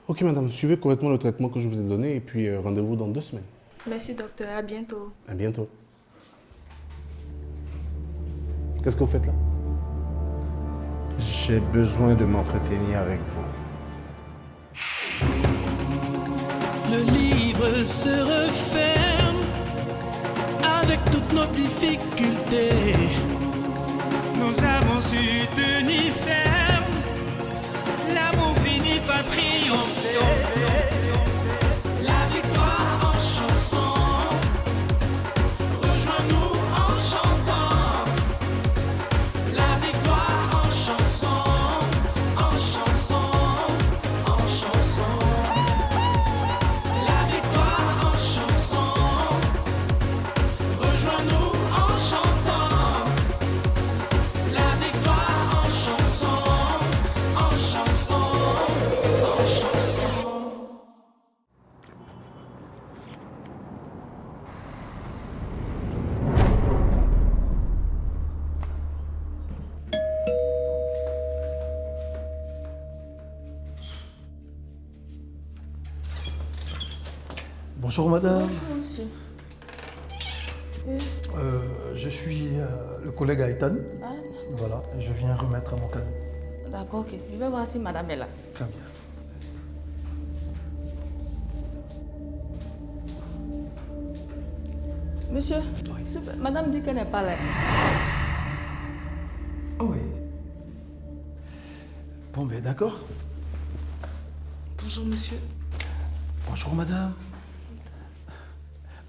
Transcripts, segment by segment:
Ok, madame, suivez correctement le traitement que je vous ai donné et puis rendez-vous dans 2 semaines. Merci, docteur. À bientôt. À bientôt. Qu'est-ce que vous faites là? J'ai besoin de m'entretenir avec vous. Le livre se referme avec toutes nos difficultés. Nous avons su tenir ferme. L'amour finit par triompher. La victoire en chanson. Rejoins-nous en chantant. La victoire en chanson. En chanson. En chanson. La victoire en chanson. Rejoins-nous en chantant. La victoire en chanson. En chanson. En chanson. Bonjour madame. Bonjour, monsieur. Je suis le collègue Aïtan. Ah, Voilà, je viens remettre mon cadeau. d'accord, ok. Je vais voir si madame est là. Très bien. Monsieur, madame dit qu'elle n'est pas là. Ah oui. Bon, ben d'accord. Bonjour monsieur. Bonjour madame.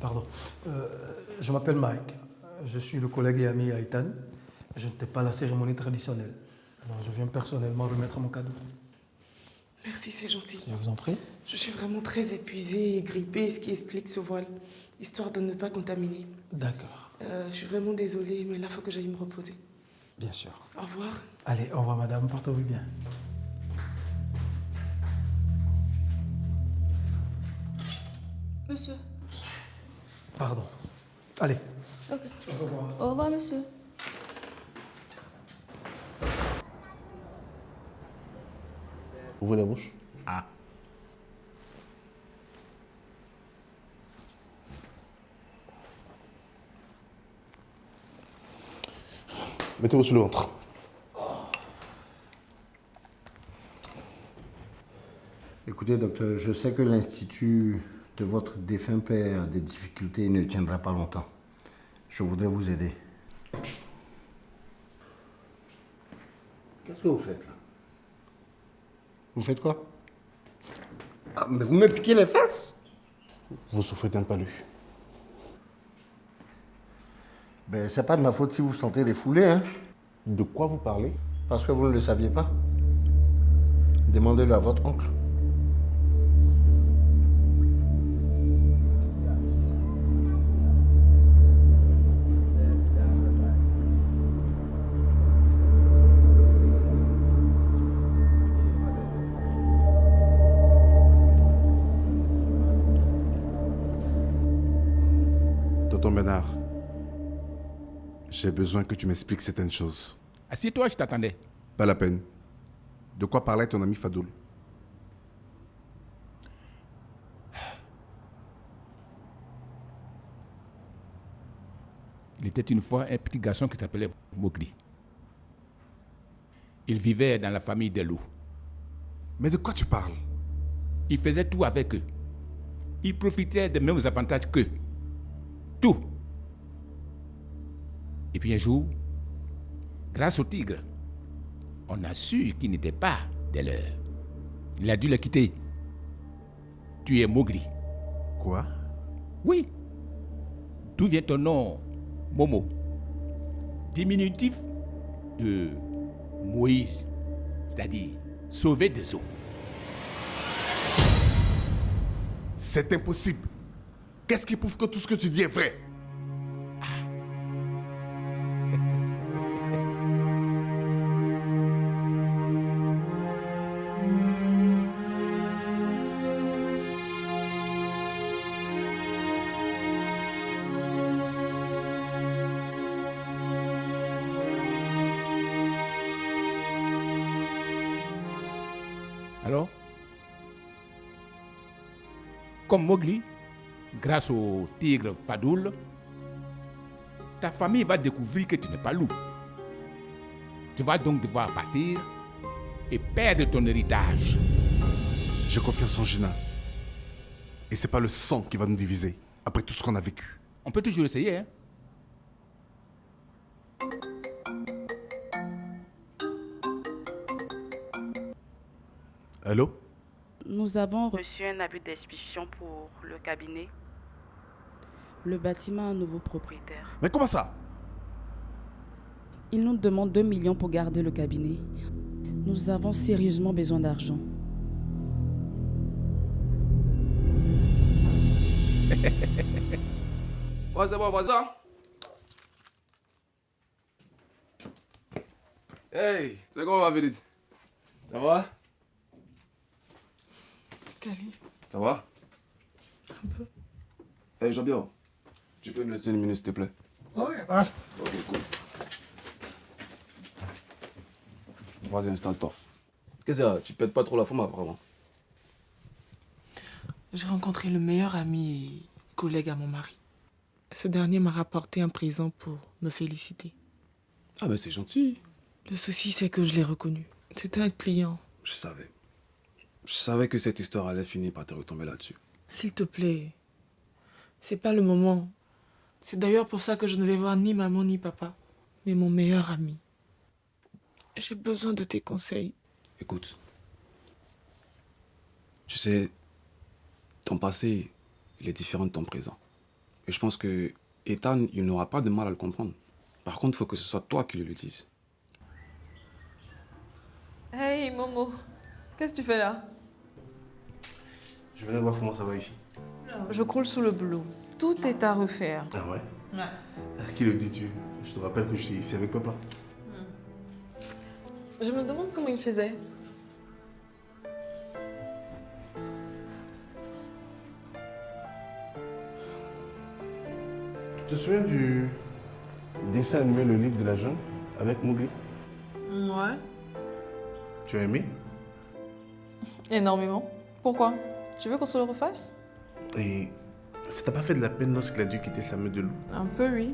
Pardon. Je m'appelle Mike. Je suis le collègue et ami Aïtan. Je n'étais pas à la cérémonie traditionnelle. Alors je viens personnellement remettre mon cadeau. Merci, c'est gentil. Je vous en prie. Je suis vraiment très épuisée et grippée, ce qui explique ce voile, histoire de ne pas contaminer. D'accord. Je suis vraiment désolée, mais là, il faut que j'aille me reposer. Bien sûr. Au revoir. Allez, au revoir madame. Portez-vous bien. Monsieur. Pardon. Allez. Ok. Au revoir. Au revoir, monsieur. Ouvrez la bouche. Ah. Mettez-vous sur le ventre. Écoutez, docteur, je sais que l'Institut de votre défunt père a des difficultés et ne tiendra pas longtemps. Je voudrais vous aider. Qu'est-ce que vous faites là? Vous faites quoi? Ah, mais vous me piquez les fesses? Vous souffrez d'un palu. Ben, c'est pas de ma faute si vous sentez les foulées, hein? De quoi vous parlez? Parce que vous ne le saviez pas. Demandez-le à votre oncle. Tonton Bernard, j'ai besoin que tu m'expliques certaines choses. Assieds-toi, je t'attendais. Pas la peine. De quoi parlait ton ami Fadoul? Il était une fois un petit garçon qui s'appelait Mowgli. Il vivait dans la famille des loups. Mais de quoi tu parles? Il faisait tout avec eux. Il profitait des mêmes avantages qu'eux. Tout. Et puis un jour, grâce au tigre, on a su qu'il n'était pas des leurs. Il a dû le quitter. Tu es Mowgli. Quoi? Oui. D'où vient ton nom, Momo? Diminutif de Moïse, c'est-à-dire sauver des eaux. C'est impossible. Qu'est-ce qui prouve que tout ce que tu dis est vrai? Alors, Comme Mowgli, grâce au tigre Fadoul, ta famille va découvrir que tu n'es pas loup. Tu vas donc devoir partir et perdre ton héritage. J'ai confiance en Gina. Et c'est pas le sang qui va nous diviser, après tout ce qu'on a vécu. On peut toujours essayer, hein? Allô? Nous avons Reçu un abus d'expulsion pour le cabinet. le bâtiment à un nouveau propriétaire. Mais comment ça? Il nous demande 2 millions pour garder le cabinet. Nous avons sérieusement besoin d'argent. Ouais, c'est bon, voisin. Hey, c'est comment ma vedette? Ça va? Kali, Ça va? un peu. Hey, Jean-Pierre, tu peux me laisser une minute, s'il te plaît? Ouais. Ok, cool. Vas-y, installe-toi. Qu'est-ce que c'est? Tu pètes pas trop la forme, apparemment. J'ai rencontré le meilleur ami et collègue à mon mari. Ce dernier m'a rapporté un présent pour me féliciter. Ah, mais c'est gentil. Le souci, c'est que je l'ai reconnu. C'était un client. Je savais. Je savais que cette histoire allait finir par te retomber là-dessus. S'il te plaît, c'est pas le moment. C'est d'ailleurs pour ça que je ne vais voir ni maman ni papa, mais mon meilleur ami. J'ai besoin de tes conseils. Écoute, tu sais, ton passé, il est différent de ton présent. Et je pense que Ethan, il n'aura pas de mal à le comprendre. Par contre, il faut que ce soit toi qui le dises. Hey Momo, qu'est-ce que tu fais là? Je venais voir comment ça va ici. Je croule sous le boulot. Tout est à refaire. Ah ouais? Ouais. À qui le dis-tu? Je te rappelle que je suis ici avec papa. Je me demande comment il faisait. Tu te souviens du dessin animé Le Livre de la Jungle avec Mowgli? Ouais. Tu as aimé? Énormément. Pourquoi? Tu veux qu'on se le refasse? Et ça t'a pas fait de la peine lorsqu'il a dû quitter sa meute de loups? Un peu, oui.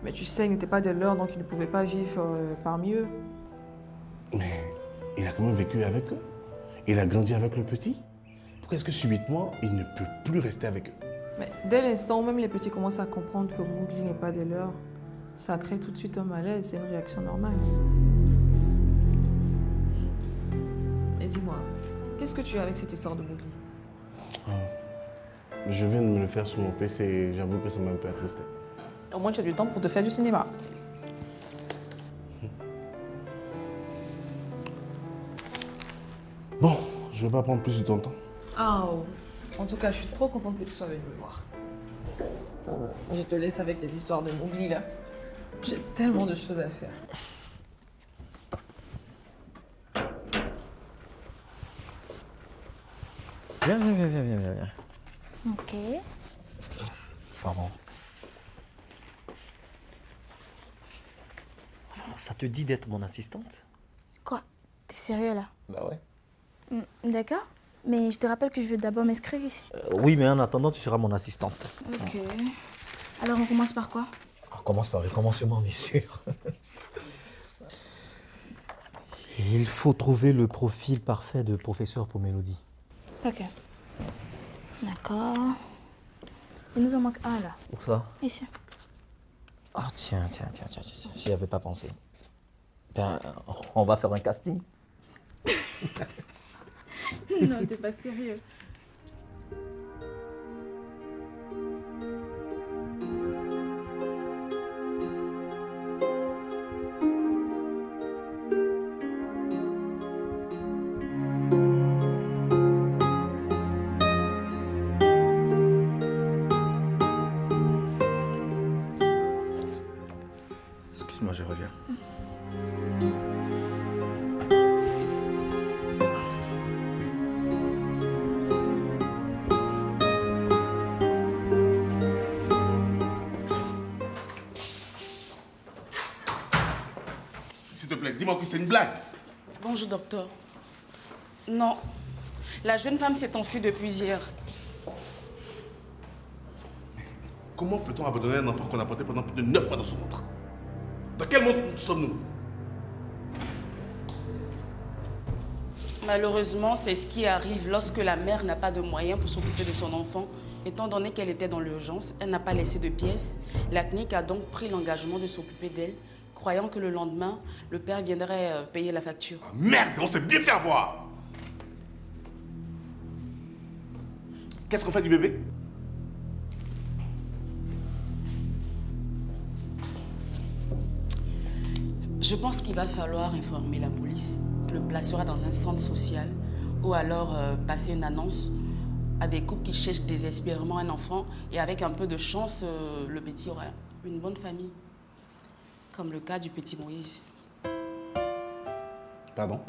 Mais tu sais, il n'était pas de leur, donc il ne pouvait pas vivre parmi eux. Mais il a quand même vécu avec eux. Il a grandi avec le petit. Pourquoi est-ce que subitement, il ne peut plus rester avec eux? Mais dès l'instant où même les petits commencent à comprendre que Mowgli n'est pas de leur, ça crée tout de suite un malaise, c'est une réaction normale. Et dis-moi, qu'est-ce que tu as avec cette histoire de Mowgli? Je viens de me le faire sur mon PC et j'avoue que ça m'a un peu attristé. Au moins tu as du temps pour te faire du cinéma. Bon, je vais pas prendre plus de ton temps. Ah, oh. En tout cas, je suis trop contente que tu sois venue me voir. Je te laisse avec tes histoires de Mowgli, là. J'ai tellement de choses à faire. Viens. Ok. Pardon. Alors, ça te dit d'être mon assistante? Quoi? T'es sérieux là? Bah ouais. D'accord. Mais je te rappelle que je veux d'abord m'inscrire ici. Oui, mais en attendant, tu seras mon assistante. Ok. Alors on commence par quoi? On commence par le commencement, bien sûr. Il faut trouver le profil parfait de professeur pour Mélodie. Ok. D'accord. Il nous en manque un là. Où ça? Ici. Ah tiens, j'y avais pas pensé. Ben, on va faire un casting. Non, t'es pas sérieux. Excuse-moi, je reviens. S'il te plaît, dis-moi que c'est une blague. Bonjour, docteur. Non, la jeune femme s'est enfuie depuis hier. Comment peut-on abandonner un enfant qu'on a porté pendant plus de 9 mois dans son ventre? Dans quel monde sommes-nous? Malheureusement, c'est ce qui arrive lorsque la mère n'a pas de moyens pour s'occuper de son enfant. Étant donné qu'elle était dans l'urgence, elle n'a pas laissé de pièces. La clinique a donc pris l'engagement de s'occuper d'elle, croyant que le lendemain, le père viendrait payer la facture. Ah, merde, on s'est bien fait avoir! Qu'est-ce qu'on fait du bébé? Je pense qu'il va falloir informer la police, le placera dans un centre social ou alors passer une annonce à des couples qui cherchent désespérément un enfant et avec un peu de chance, le petit aura une bonne famille. Comme le cas du petit Moïse. Pardon?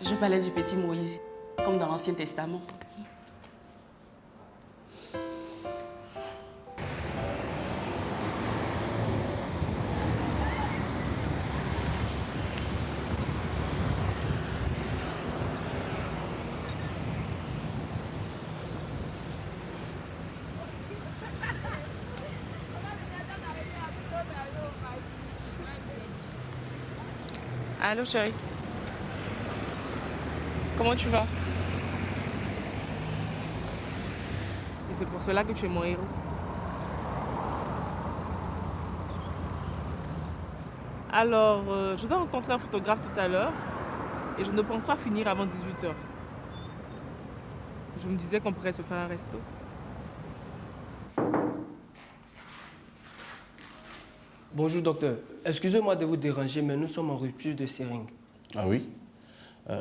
Je parlais du petit Moïse, comme dans l'Ancien Testament. Allô chérie. Comment tu vas? Et c'est pour cela que tu es mon héros. Alors, je dois rencontrer un photographe tout à l'heure et je ne pense pas finir avant 18h. Je me disais qu'on pourrait se faire un resto. Bonjour docteur. Excusez-moi de vous déranger, mais nous sommes en rupture de seringue. Ah oui?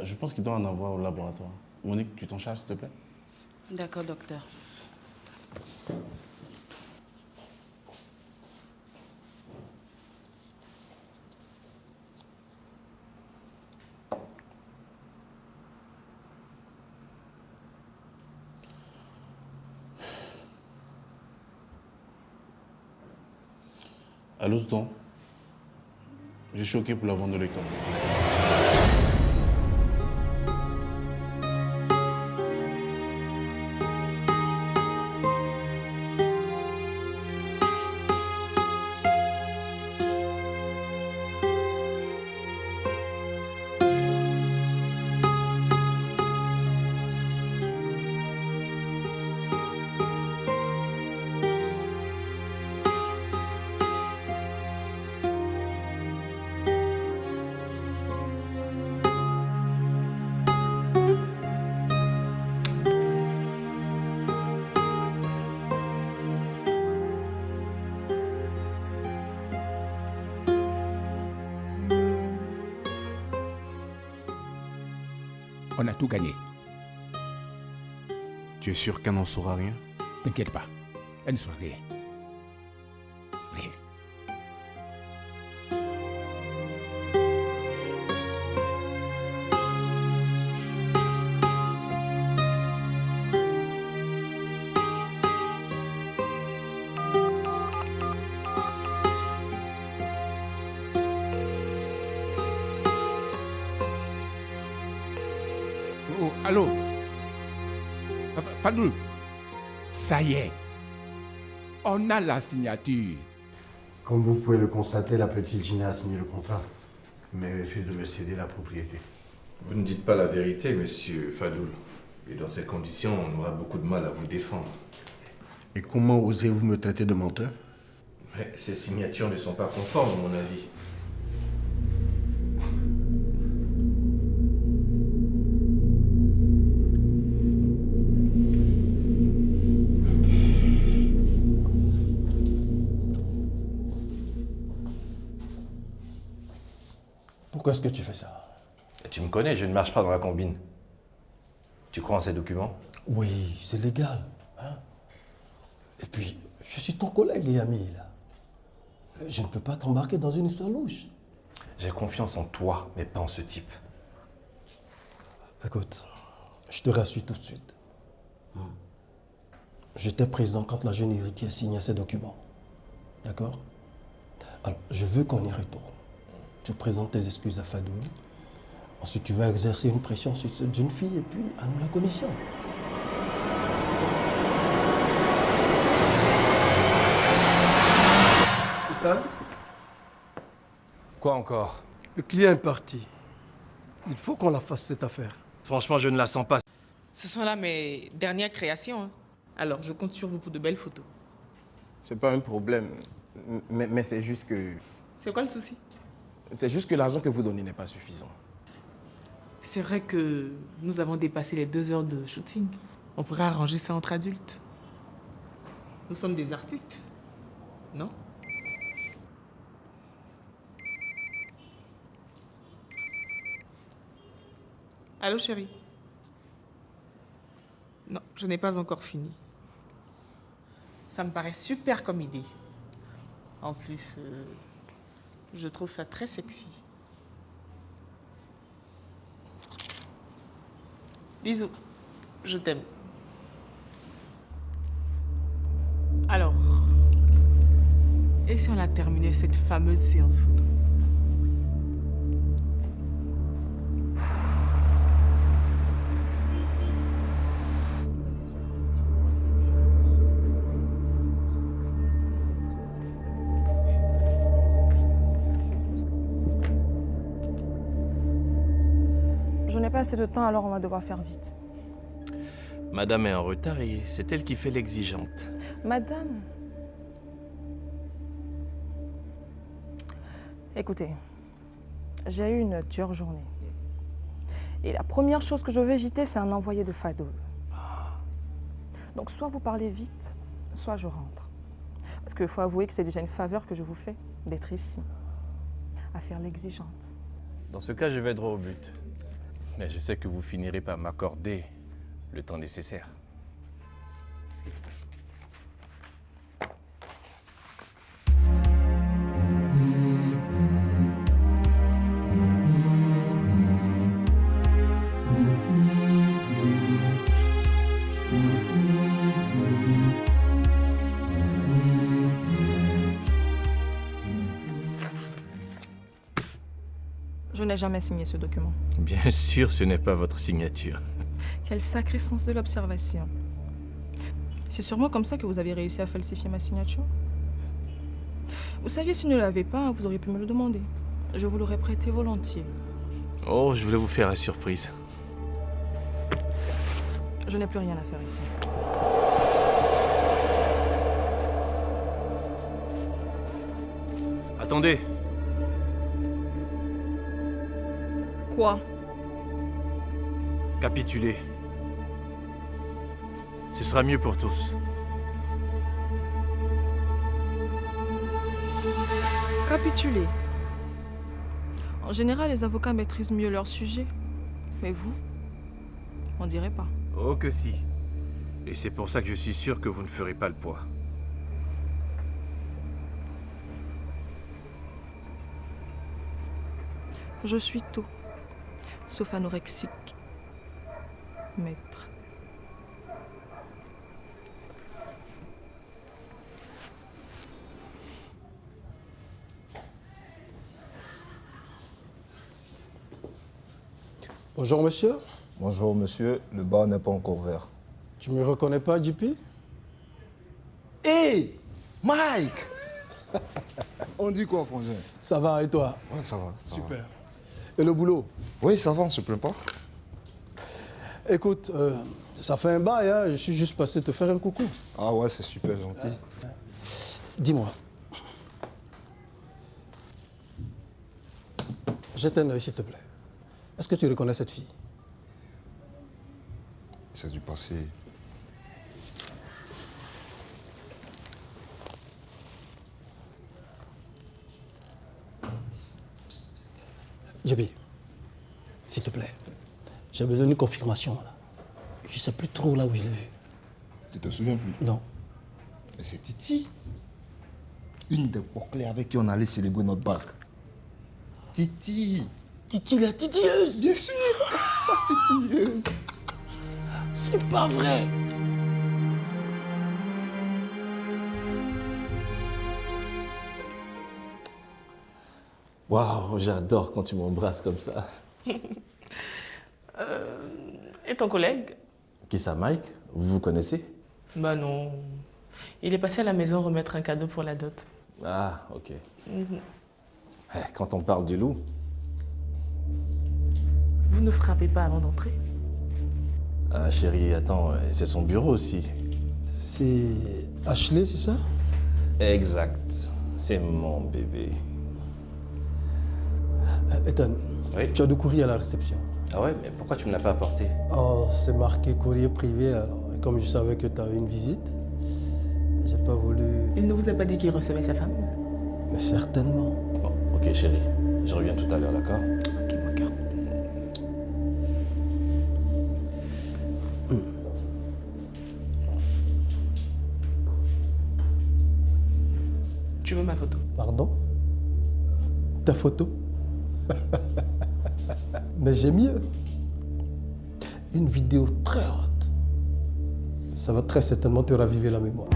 Je pense qu'il doit en avoir au laboratoire. Monique, tu t'en charges, s'il te plaît? D'accord, docteur. Allô, tonton? Je suis choqué pour la vente de l'école. On a tout gagné. Tu es sûr qu'elle n'en saura rien? T'inquiète pas, elle ne saura rien. Rien. Oh, allô? Fadoul, ça y est. On a la signature. Comme vous pouvez le constater, la petite Gina a signé le contrat, mais refuse de me céder la propriété. Vous ne dites pas la vérité, monsieur Fadoul. Et dans ces conditions, on aura beaucoup de mal à vous défendre. Et comment osez-vous me traiter de menteur? Mais ces signatures ne sont pas conformes, à mon avis. Pourquoi est-ce que tu fais ça? Tu me connais, je ne marche pas dans la combine. Tu crois en ces documents? Oui, c'est légal. Hein? Et puis, je suis ton collègue et ami, là. Je ne peux pas t'embarquer dans une histoire louche. J'ai confiance en toi, mais pas en ce type. Écoute, je te rassure tout de suite. J'étais présent quand la jeune héritière signait ces documents. D'accord? Alors, je veux qu'on y retourne. Tu présentes tes excuses à Fadoul. Ensuite, tu vas exercer une pression sur cette jeune fille et puis à nous la commission. Ethan, Quoi encore? le client est parti. Il faut qu'on la fasse, cette affaire. Franchement, je ne la sens pas. Ce sont là mes dernières créations. Hein. Alors, je compte sur vous pour de belles photos. C'est pas un problème, mais c'est juste que... C'est quoi le souci? C'est juste que l'argent que vous donnez n'est pas suffisant. C'est vrai que nous avons dépassé les 2 heures de shooting. On pourrait arranger ça entre adultes. Nous sommes des artistes, non? Allô, chérie? Non, je n'ai pas encore fini. Ça me paraît super comme idée. En plus, je trouve ça très sexy. Bisous. Je t'aime. Alors, et si on a terminé cette fameuse séance photo? Je n'ai pas assez de temps, alors on va devoir faire vite. Madame est en retard et c'est elle qui fait l'exigeante. Madame. Écoutez, j'ai eu une dure journée. Et la première chose que je veux éviter, c'est un envoyé de Fadoul. Donc soit vous parlez vite, soit je rentre. Parce qu'il faut avouer que c'est déjà une faveur que je vous fais d'être ici, à faire l'exigeante. Dans ce cas, je vais droit au but. Mais je sais que vous finirez par m'accorder le temps nécessaire. Je n'ai jamais signé ce document. Bien sûr, ce n'est pas votre signature. Quel sacré sens de l'observation. C'est sûrement comme ça que vous avez réussi à falsifier ma signature. Vous saviez, si vous ne l'avez pas, vous auriez pu me le demander. Je vous l'aurais prêté volontiers. Oh, je voulais vous faire une surprise. Je n'ai plus rien à faire ici. Attendez. Quoi? Capituler. Ce sera mieux pour tous. Capituler. En général, les avocats maîtrisent mieux leur sujet. Mais vous, on dirait pas. Oh que si. Et c'est pour ça que je suis sûr que vous ne ferez pas le poids. Je suis tout, sauf anorexique. Maître. Bonjour, monsieur. Bonjour, monsieur. Le bar n'est pas encore ouvert. Tu me reconnais pas, JP? Hey, Mike. On dit quoi, frangin? Ça va, et toi? Ouais, ça va. Super. Et le boulot? Oui, ça va, on se plaint pas. Écoute, ça fait un bail, hein. Je suis juste passé te faire un coucou. Ah ouais, c'est super gentil. Dis-moi. Jette un œil, s'il te plaît. Est-ce que tu reconnais cette fille? C'est du passé. JB, s'il te plaît, j'ai besoin d'une confirmation, là. Je ne sais plus trop là où je l'ai vue. Tu te souviens plus? Non. Mais c'est Titi. Une des bouclées avec qui on allait célébrer notre barque. Titi. Titi, la titilleuse. Bien sûr. La titilleuse. C'est pas vrai. Waouh, j'adore quand tu m'embrasses comme ça. Et ton collègue? Qui ça, Mike? Vous vous connaissez? Bah non. Il est passé à la maison remettre un cadeau pour la dot. Ah, ok. Mhm. Quand on parle du loup, Vous ne frappez pas avant d'entrer? ah chérie, attends, c'est son bureau aussi. C'est Ashley, c'est ça? Exact. C'est mon bébé. Ethan, Oui. tu as de courrier à la réception. Ah ouais, mais pourquoi tu me l'as pas apporté? Oh, c'est marqué courrier privé. Alors, et comme je savais que tu avais une visite, j'ai pas voulu. Il ne vous a pas dit qu'il recevait sa femme? Mais certainement. Bon, ok chérie, je reviens tout à l'heure, d'accord? Ok, mon cœur. Tu veux ma photo? Pardon? Ta photo? Mais j'ai mieux. Une vidéo très haute. Ça va très certainement te raviver la mémoire.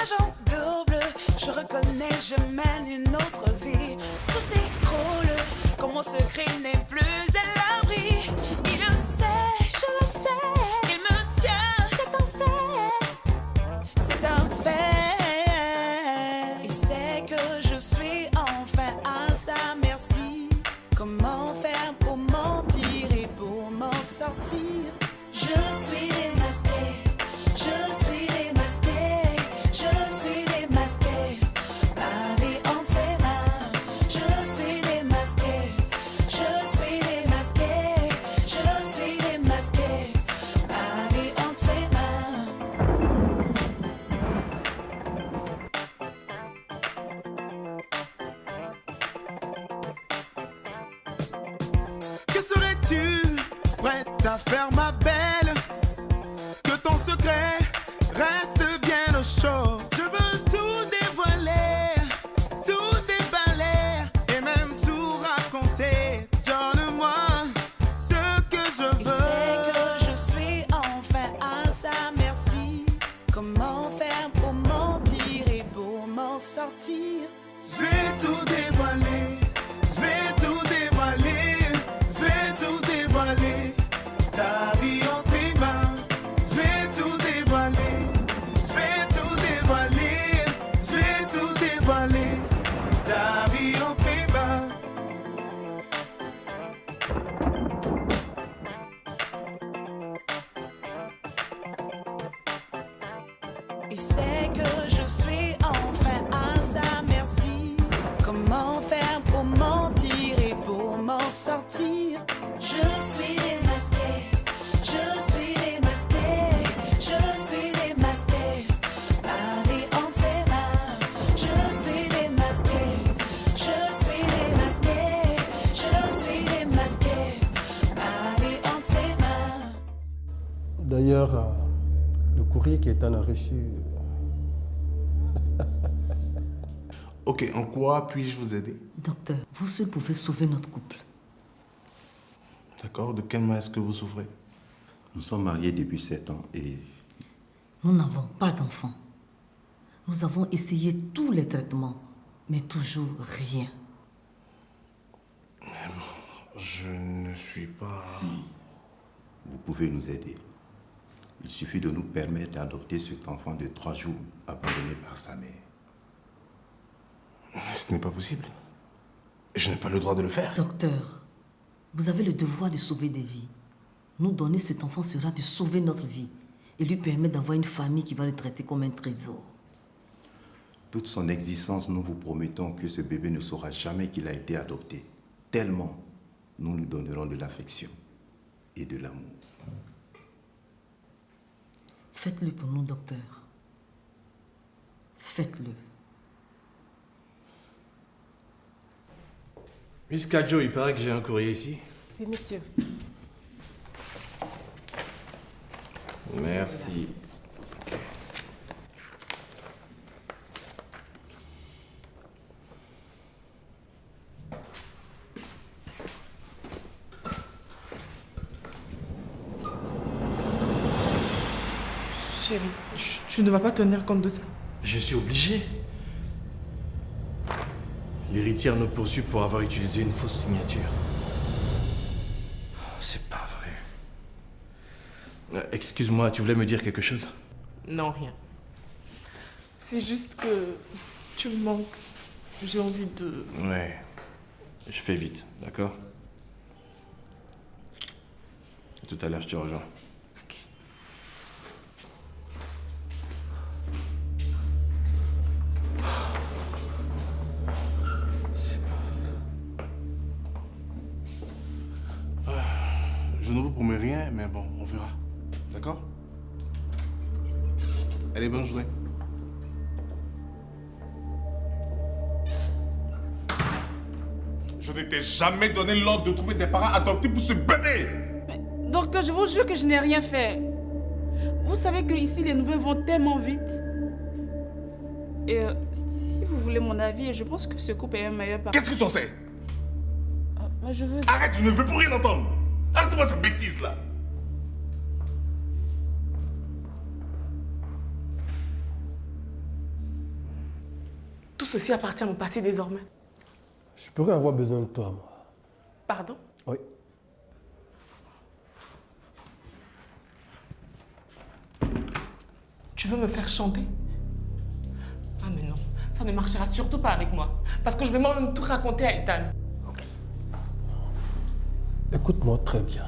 Agent double, je reconnais, je mène une autre vie. Tout s'écroule, comme mon secret n'est plus à l'abri. Il le sait, je le sais, il me tient, c'est un fait, c'est un fait. Il sait que je suis enfin à sa merci. Comment faire pour mentir et pour m'en sortir? Je suis démasqué, je suis démasqué, je suis démasqué. Ma vie entre ses mains, je suis démasqué, je suis démasqué, je suis démasqué. Ma vie entre ses mains. Que serais-tu prête à faire, ma belle? Que ton secret reste bien au chaud. Je veux tout dévoiler, tout déballer et même tout raconter. Donne-moi ce que je Il veux. sait que je suis enfin à sa merci. Comment faire pour mentir et pour m'en sortir? Je vais tout dévoiler, je vais tout dévoiler, je vais tout dévoiler. Ta vie entre mes mains, je vais tout dévoiler, je vais tout dévoiler, je vais tout dévoiler. Ta vie entre mes mains. Il sait que je suis enfin à sa merci. Comment faire pour mentir et pour m'en sortir? Je suis démasqué, je suis démasqué, je suis démasqué. Ma vie entre ses mains, je suis démasqué, je suis démasqué, je suis démasqué. Ma vie entre ses mains. D'ailleurs, le courrier qu'Ethan a reçu. Ok, en quoi puis-je vous aider? Docteur, vous seul pouvez sauver notre couple. D'accord, de quel mal est-ce que vous souffrez? Nous sommes mariés depuis 7 ans et Nous n'avons pas d'enfant. Nous avons essayé tous les traitements, mais toujours rien. Je ne suis pas... si vous pouvez nous aider, il suffit de nous permettre d'adopter cet enfant de 3 jours abandonné par sa mère. Mais ce n'est pas possible. Je n'ai pas le droit de le faire. Docteur, vous avez le devoir de sauver des vies. Nous donner cet enfant sera de sauver notre vie et lui permettre d'avoir une famille qui va le traiter comme un trésor. Toute son existence, nous vous promettons que ce bébé ne saura jamais qu'il a été adopté. Tellement nous lui donnerons de l'affection et de l'amour. Faites-le pour nous, docteur. Faites-le. Miss Kadjo, il paraît que j'ai un courrier ici. Oui, monsieur. Merci. Chérie, tu ne vas pas tenir compte de ça. Je suis obligé. L'héritière nous poursuit pour avoir utilisé une fausse signature. C'est pas Excuse-moi, tu voulais me dire quelque chose? Non, rien. C'est juste que tu me manques. J'ai envie de... Ouais. Je fais vite, d'accord? Tout à l'heure, je te rejoins. Je ne vous promets rien, mais bon, on verra. D'accord? Allez, bonne journée. Je ne t'ai jamais donné l'ordre de trouver des parents adoptifs pour ce bébé! Docteur, je vous jure que je n'ai rien fait. Vous savez que ici les nouvelles vont tellement vite. Et si vous voulez mon avis, je pense que ce couple est un meilleur parti. Qu'est-ce que tu en sais? Mais je veux... Arrête, je ne veux plus rien entendre! Arrête-moi cette bêtise-là! Tout ceci appartient à mon passé désormais. Je pourrais avoir besoin de toi, moi. Pardon? Oui. Tu veux me faire chanter? Ah mais non, ça ne marchera surtout pas avec moi. Parce que je vais moi-même tout raconter à Ethan. Écoute-moi très bien,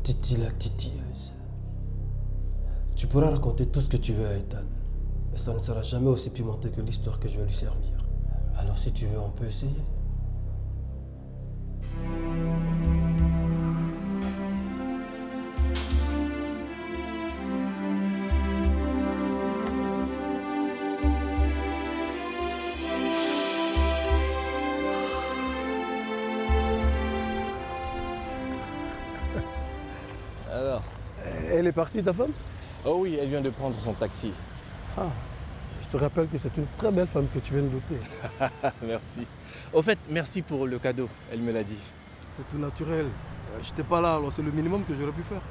Titi la titilleuse. Tu pourras raconter tout ce que tu veux à Ethan, mais ça ne sera jamais aussi pimenté que l'histoire que je vais lui servir. Alors si tu veux, on peut essayer. Alors? Elle est partie, ta femme? Oh oui, elle vient de prendre son taxi. Ah, je te rappelle que c'est une très belle femme que tu viens de doter. Merci. Au fait, merci pour le cadeau, elle me l'a dit. C'est tout naturel. J'étais pas là, alors c'est le minimum que j'aurais pu faire.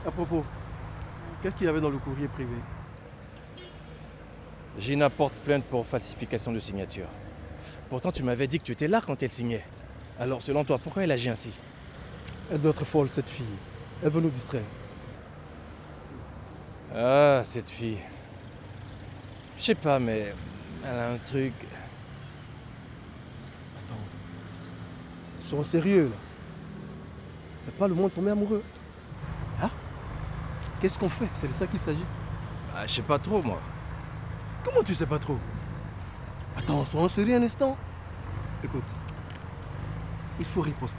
À propos, qu'est-ce qu'il y avait dans le courrier privé? Gina porte plainte pour falsification de signature. Pourtant, tu m'avais dit que tu étais là quand elle signait. Alors, selon toi, pourquoi elle agit ainsi? Elle doit être folle, cette fille. Elle veut nous distraire. Ah, cette fille. Je sais pas, mais elle a un truc... Attends. Sois sérieux, là. C'est pas le monde tombé amoureux. Hein? Qu'est-ce qu'on fait? C'est de ça qu'il s'agit. Ah, je sais pas trop, moi. Comment tu sais pas trop? Attends, sois sérieux un instant. Écoute, il faut riposter.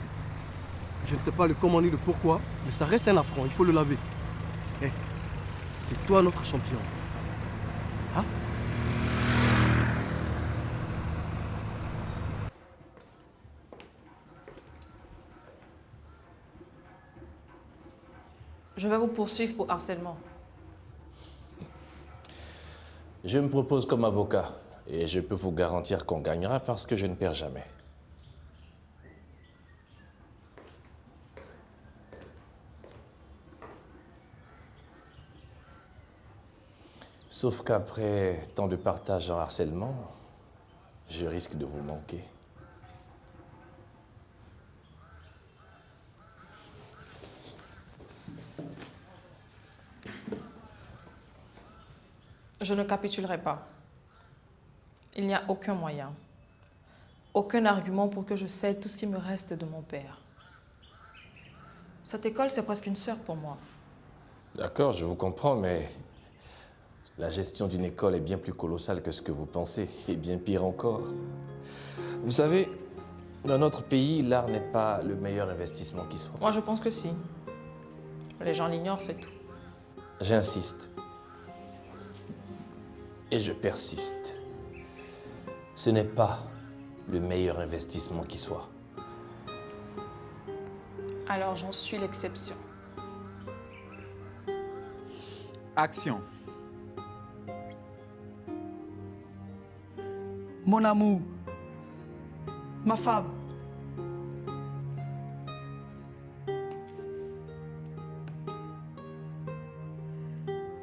Je ne sais pas le comment ni le pourquoi, mais ça reste un affront, il faut le laver. Hé, c'est toi notre champion. Hein? Je vais vous poursuivre pour harcèlement. Je me propose comme avocat et je peux vous garantir qu'on gagnera parce que je ne perds jamais. Sauf qu'après tant de partage en harcèlement, je risque de vous manquer. Je ne capitulerai pas. Il n'y a aucun moyen, aucun argument pour que je cède tout ce qui me reste de mon père. Cette école, c'est presque une sœur pour moi. D'accord, je vous comprends, mais la gestion d'une école est bien plus colossale que ce que vous pensez, et bien pire encore. Vous savez, dans notre pays, l'art n'est pas le meilleur investissement qui soit. Moi, je pense que si. Les gens l'ignorent, c'est tout. J'insiste. Et je persiste. Ce n'est pas le meilleur investissement qui soit. Alors, j'en suis l'exception. Action. Mon amour, ma femme.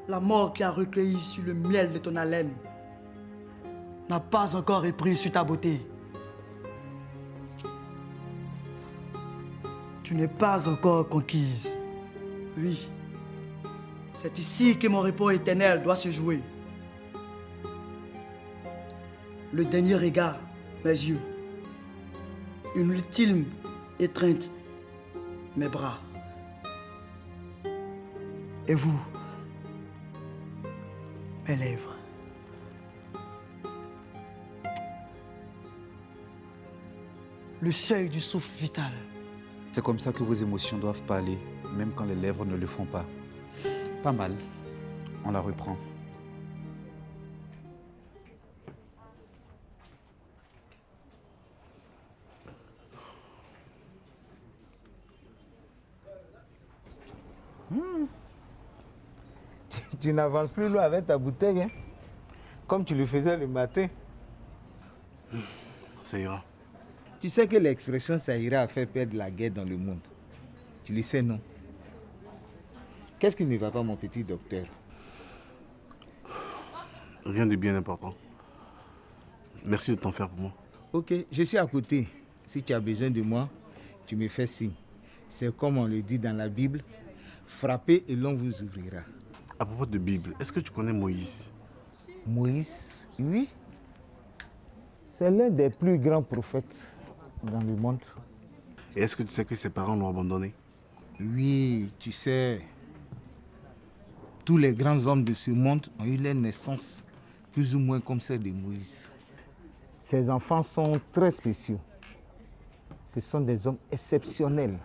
La mort qui a recueilli sur le miel de ton haleine n'a pas encore épris sur ta beauté. Tu n'es pas encore conquise. Oui, C'est ici que mon repos éternel doit se jouer. Le dernier regard, mes yeux. Une ultime étreinte, mes bras. Et vous, mes lèvres. Le seuil du souffle vital. C'est comme ça que vos émotions doivent parler, même quand les lèvres ne le font pas. Pas mal. On la reprend. Tu n'avances plus loin avec ta bouteille, hein? Comme tu le faisais le matin. Ça ira. Tu sais que l'expression « ça ira » a fait perdre la guerre dans le monde. Tu le sais, non? Qu'est-ce qui ne va pas, mon petit docteur? Rien de bien important. Merci de t'en faire pour moi. Ok, je suis à côté. Si tu as besoin de moi, tu me fais signe. C'est comme on le dit dans la Bible, frappez et l'on vous ouvrira. À propos de Bible, est-ce que tu connais Moïse? Moïse, oui. C'est l'un des plus grands prophètes dans le monde. Et est-ce que tu sais que ses parents l'ont abandonné? Oui, tu sais, tous les grands hommes de ce monde ont eu leur naissance plus ou moins comme celle de Moïse. Ces enfants sont très spéciaux. Ce sont des hommes exceptionnels.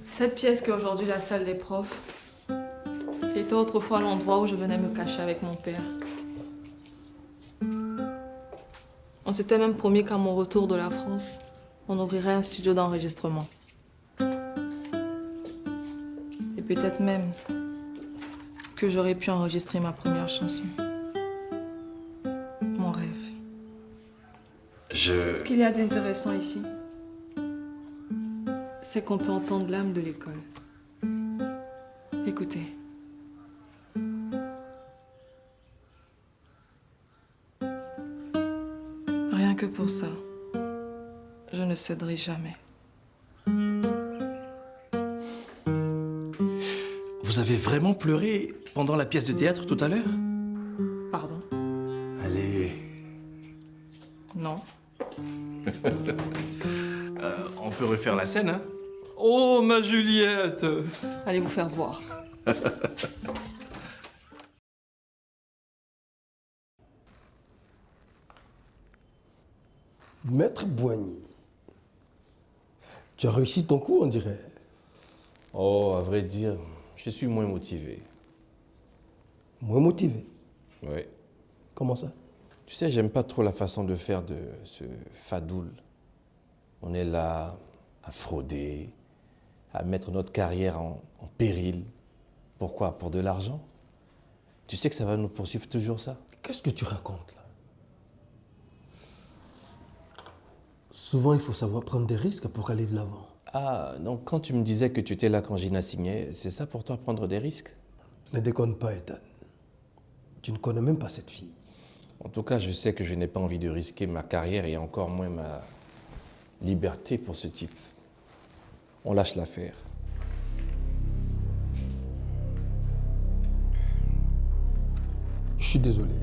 Cette pièce qui est aujourd'hui la salle des profs était autrefois l'endroit où je venais me cacher avec mon père. On s'était même promis qu'à mon retour de la France, on ouvrirait un studio d'enregistrement. Et peut-être même que j'aurais pu enregistrer ma première chanson. Mon rêve. Ce qu'il y a d'intéressant ici, c'est qu'on peut entendre l'âme de l'école. Écoutez. Rien que pour ça, je ne céderai jamais. Vous avez vraiment pleuré pendant la pièce de théâtre tout à l'heure? Pardon? Allez. Non. On peut refaire la scène, hein? Oh, ma Juliette! Allez vous faire voir. Maître Boigny, tu as réussi ton coup, on dirait. Oh, à vrai dire, je suis moins motivé. Moins motivé? Oui. Comment ça? Tu sais, j'aime pas trop la façon de faire de ce Fadoul. On est là à frauder, à mettre notre carrière en péril. Pourquoi? Pour de l'argent? Tu sais que ça va nous poursuivre toujours, ça? Qu'est-ce que tu racontes, là? Souvent, il faut savoir prendre des risques pour aller de l'avant. Ah, donc quand tu me disais que tu étais là quand Gina signait, c'est ça pour toi, prendre des risques? Ne déconne pas, Ethan. Tu ne connais même pas cette fille. En tout cas, je sais que je n'ai pas envie de risquer ma carrière et encore moins ma liberté pour ce type. On lâche l'affaire. Je suis désolé.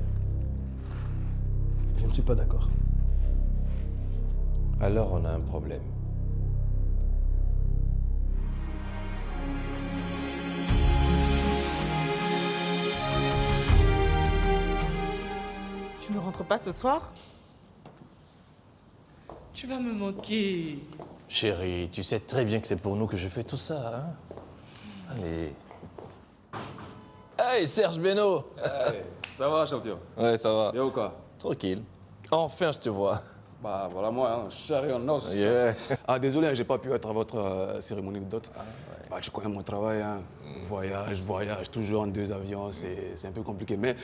Je ne suis pas d'accord. Alors on a un problème. Tu ne rentres pas ce soir? Tu vas me manquer. Chérie, tu sais très bien que c'est pour nous que je fais tout ça, hein? Allez. Hey, Serge Beno! Hey, ça va, champion? Ouais, ça va. Bien ou quoi? Tranquille. Enfin, je te vois. Bah, voilà moi, hein, chair en os. Yeah. Ah, désolé, j'ai pas pu être à votre cérémonie de dot. Bah, tu connais mon travail, hein. Voyage, toujours en 2 avions, c'est un peu compliqué, mais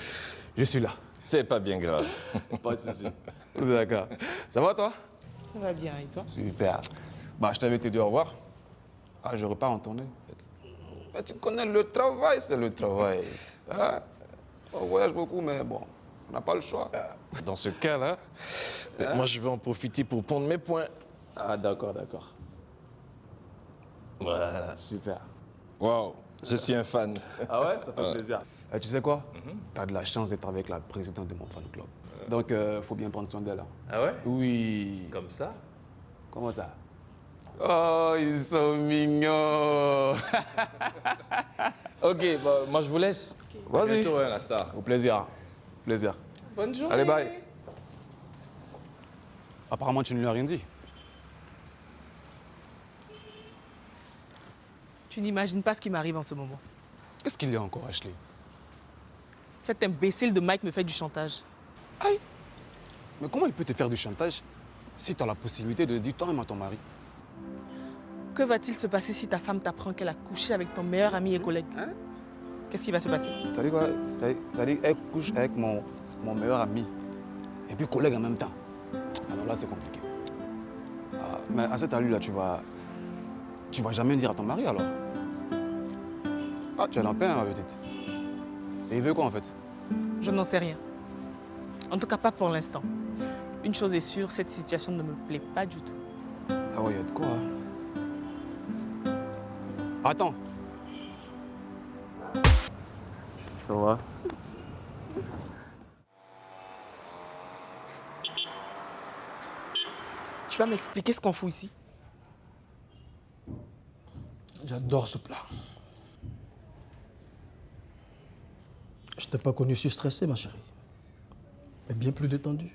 je suis là. C'est pas bien grave. Pas de soucis. D'accord. Ça va, toi? Ça va bien, et toi? Super. Bah, je t'avais dit au revoir. Ah, je repars en tournée. Bah, tu connais le travail, c'est le travail. Hein? On voyage beaucoup, mais bon, on n'a pas le choix. Dans ce cas-là, moi je vais en profiter pour prendre mes points. Ah, d'accord, d'accord. Voilà. Super. Waouh, je suis un fan. Ah ouais, ça fait Ouais. plaisir. Tu sais quoi? T'as de la chance d'être avec la présidente de mon fan club. Donc, faut bien prendre soin d'elle. Hein. Ah ouais? Oui. Comme ça? Comment ça? Oh, ils sont mignons. Ok, bah, moi je vous laisse. Vas-y. Bientôt, hein, la star. Au plaisir. Plaisir. Bonne journée. Allez, bye. Apparemment, tu ne lui as rien dit. Tu n'imagines pas ce qui m'arrive en ce moment. Qu'est-ce qu'il y a encore, Ashley? Cet imbécile de Mike me fait du chantage. Aïe. Mais comment il peut te faire du chantage si tu as la possibilité de dire toi-même à ton mari? Que va-t-il se passer si ta femme t'apprend qu'elle a couché avec ton meilleur ami et collègue? Qu'est-ce qui va se passer? T'as dit quoi? T'as dit elle couche avec mon meilleur ami et puis collègue en même temps. Alors là, c'est compliqué. Ah, mais à cette allure-là, tu vas jamais dire à ton mari alors? Ah, tu es en peine, ma petite. Et il veut quoi en fait? Je n'en sais rien. En tout cas, pas pour l'instant. Une chose est sûre, cette situation ne me plaît pas du tout. Ah ouais, il y a de quoi. Attends. Ça va? Tu vas m'expliquer ce qu'on fout ici? J'adore ce plat. Je t'ai pas connu si stressé, ma chérie. Mais bien plus détendu.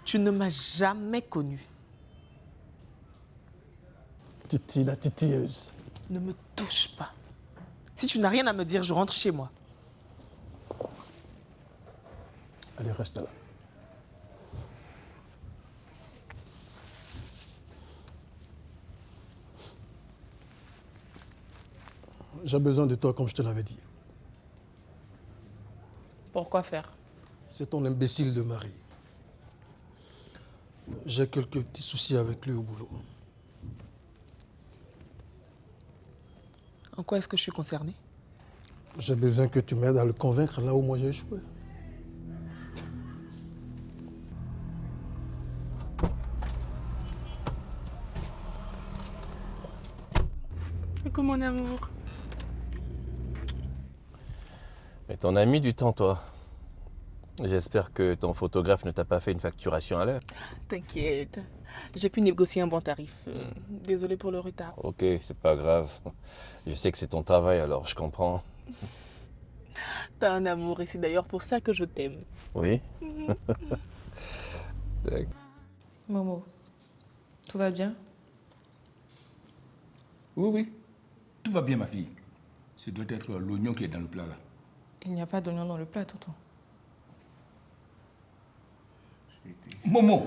Tu ne m'as jamais connu. Titi, la titilleuse. Ne me touche pas. Si tu n'as rien à me dire, je rentre chez moi. Allez, reste là. J'ai besoin de toi, comme je te l'avais dit. Pourquoi faire? C'est ton imbécile de mari. J'ai quelques petits soucis avec lui au boulot. En quoi est-ce que je suis concernée? J'ai besoin que tu m'aides à le convaincre là où moi j'ai échoué. Coucou mon amour. Mais t'en as mis du temps, toi. J'espère que ton photographe ne t'a pas fait une facturation à l'heure. T'inquiète. J'ai pu négocier un bon tarif. Désolée pour le retard. Ok, c'est pas grave. Je sais que c'est ton travail, alors je comprends. T'as un amour et c'est d'ailleurs pour ça que je t'aime. Oui. Momo, tout va bien? Oui, oui. Tout va bien, ma fille. Ce doit être l'oignon qui est dans le plat, là. Il n'y a pas d'oignon dans le plat, tonton. Momo!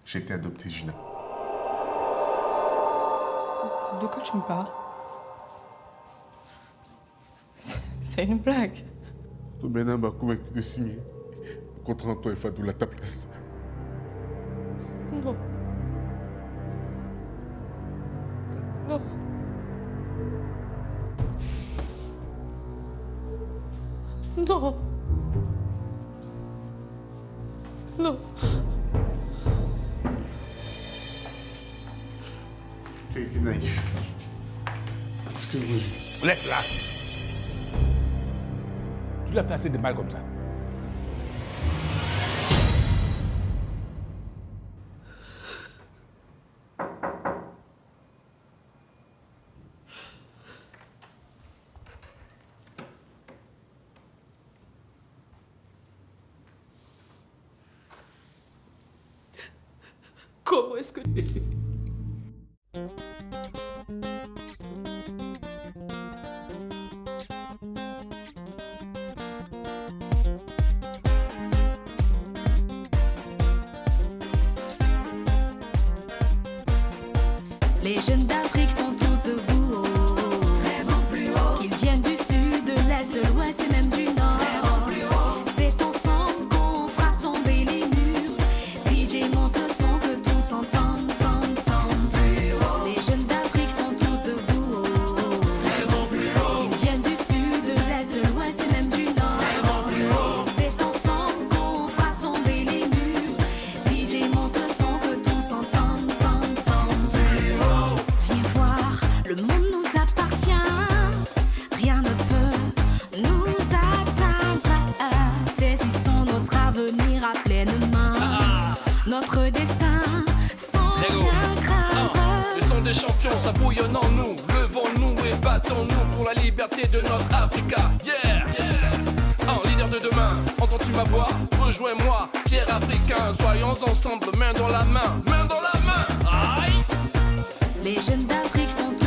J'ai été adopté, Gina. De quoi tu me parles? C'est une blague. Ton bénin m'a convaincu de signer le contrat entre toi et Fadoul à ta place. Non. Non. Non. Non. Tu as été naïf. Excuse-moi, Gina. Laisse-la! Tu l'as fait assez de mal comme ça. Comment est-ce que... Les jeunes d'Afrique sont tous debout. Rêvons plus haut. Qu'ils viennent du sud, de l'est, de l'ouest et même du nord. Rêvons plus haut. C'est ensemble qu'on fera tomber les murs. DJ monte le son que tous entendent, entendent plus haut. Les jeunes d'Afrique sont tous debout. Rêvons plus haut. Qu'ils viennent du sud, de l'est, de l'ouest et même du nord. Rêvons plus haut. C'est ensemble qu'on fera tomber les murs. DJ monte le son que tous entendent, entendent plus haut. bouillonnons-nous, levons-nous et battons-nous pour la liberté de notre Africa. Yeah, un leader de demain, entends-tu ma voix? Rejoins-moi, fier africain, soyons ensemble, main dans la main, main dans la main. Aïe. Les jeunes d'Afrique sont